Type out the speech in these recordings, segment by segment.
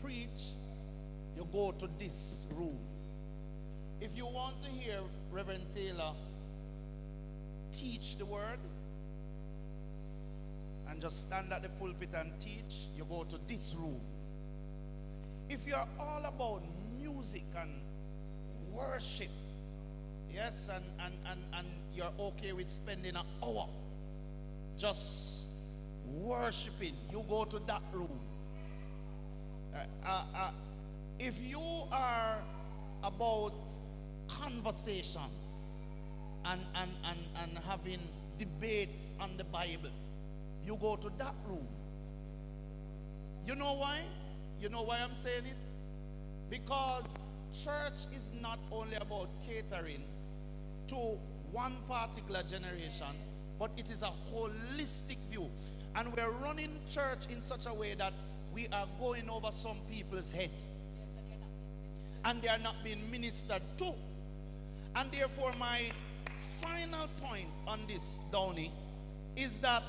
preach, you go to this room. If you want to hear Reverend Taylor teach the word and just stand at the pulpit and teach, you go to this room. If you're all about music and worship, yes, and you're okay with spending an hour just worshiping, you go to that room. If you are about conversations and having debates on the Bible, you go to that room. You know why? You know why I'm saying it? Because church is not only about catering to one particular generation, but it is a holistic view. And we're running church in such a way that we are going over some people's head. And they are not being ministered to. And therefore, my final point on this, Downey, is that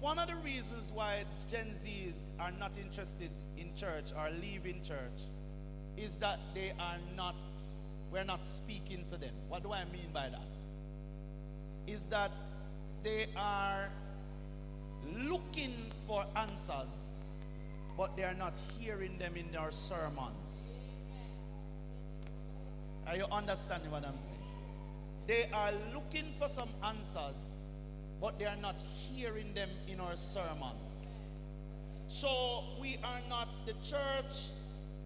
one of the reasons why Gen Zs are not interested in church or leaving church is that we're not speaking to them. What do I mean by that? Is that they are looking for answers, but they are not hearing them in their sermons. Are you understanding what I'm saying? They are looking for some answers, but they are not hearing them in our sermons. So the church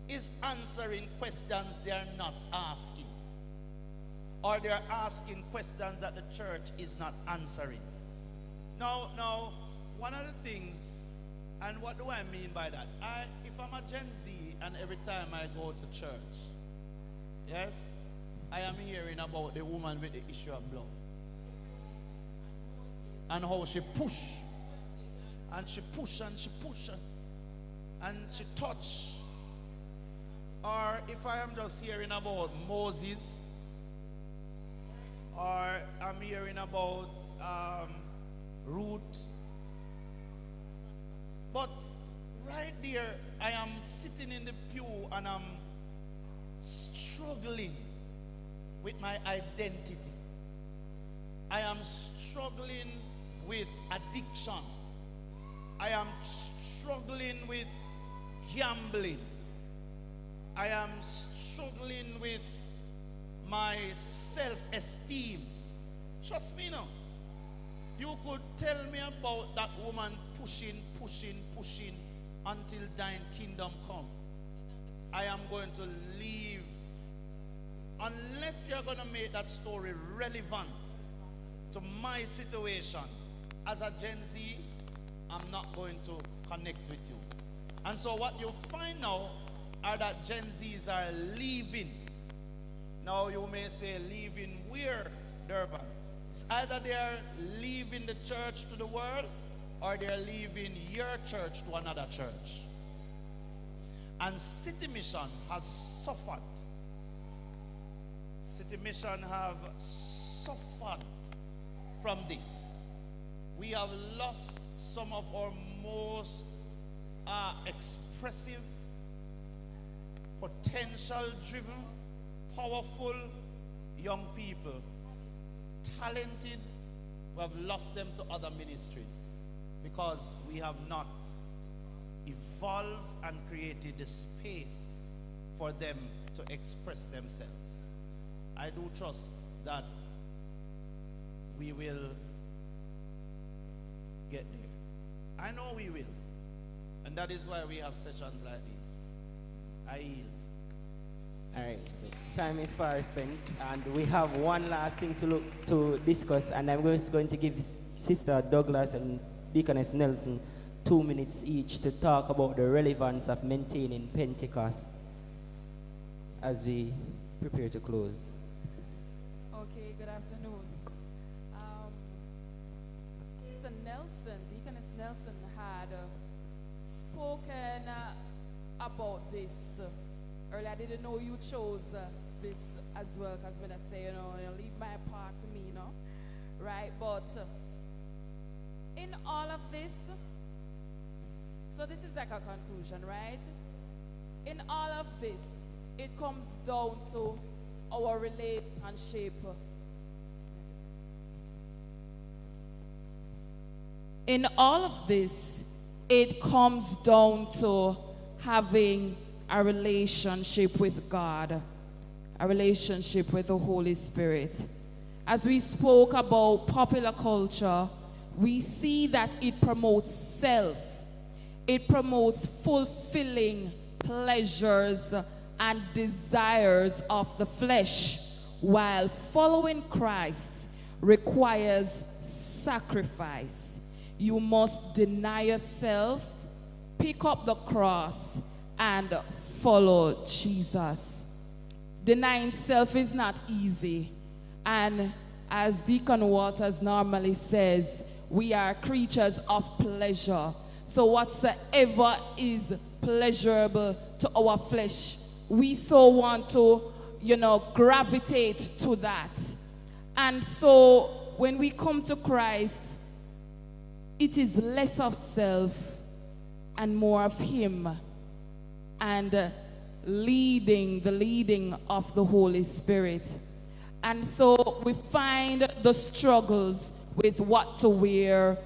is answering questions they are not asking. Or they are asking questions that the church is not answering. Now, one of the things, and what do I mean by that? If I'm a Gen Z and every time I go to church, yes, I am hearing about the woman with the issue of blood. And how she push. And she push and she push. And she touch. Or if I am just hearing about Moses, or I'm hearing about Ruth. But right there, I am sitting in the pew and I'm struggling with my identity. I am struggling with addiction. I am struggling with gambling. I am struggling with my self-esteem. Trust me now. You could tell me about that woman pushing until thine kingdom come. I am going to leave. Unless you're going to make that story relevant to my situation as a Gen Z, I'm not going to connect with you. And so what you find now are that Gen Zs are leaving. Now you may say leaving where, Durban? It's either they are leaving the church to the world or they are leaving your church to another church. And City Mission has suffered. City Mission have suffered from this. We have lost some of our most expressive, potential-driven, powerful young people. Talented, we have lost them to other ministries because we have not evolved and created the space for them to express themselves. I do trust that we will get there. I know we will. And that is why we have sessions like this. I yield. All right, so time is far spent, and we have one last thing to discuss, and I'm just going to give Sister Douglas and Deaconess Nelson 2 minutes each to talk about the relevance of maintaining Pentecost as we prepare to close. Okay, good afternoon. Sister Nelson, Deaconess Nelson had spoken about this earlier. I didn't know you chose this as well, because when I say, you leave my part to me, right? But in all of this, So this is like a conclusion, right? In all of this, it comes down to our relationship. In all of this, it comes down to having a relationship with God, a relationship with the Holy Spirit. As we spoke about popular culture, we see that it promotes self. It promotes fulfilling pleasures and desires of the flesh, while following Christ requires sacrifice. You must deny yourself, pick up the cross, and follow Jesus. Denying self is not easy. And as Deacon Waters normally says, we are creatures of pleasure. So whatsoever is pleasurable to our flesh, we so want to, gravitate to that. And so when we come to Christ, it is less of self and more of Him, and the leading of the Holy Spirit. And so we find the struggles with what to wear,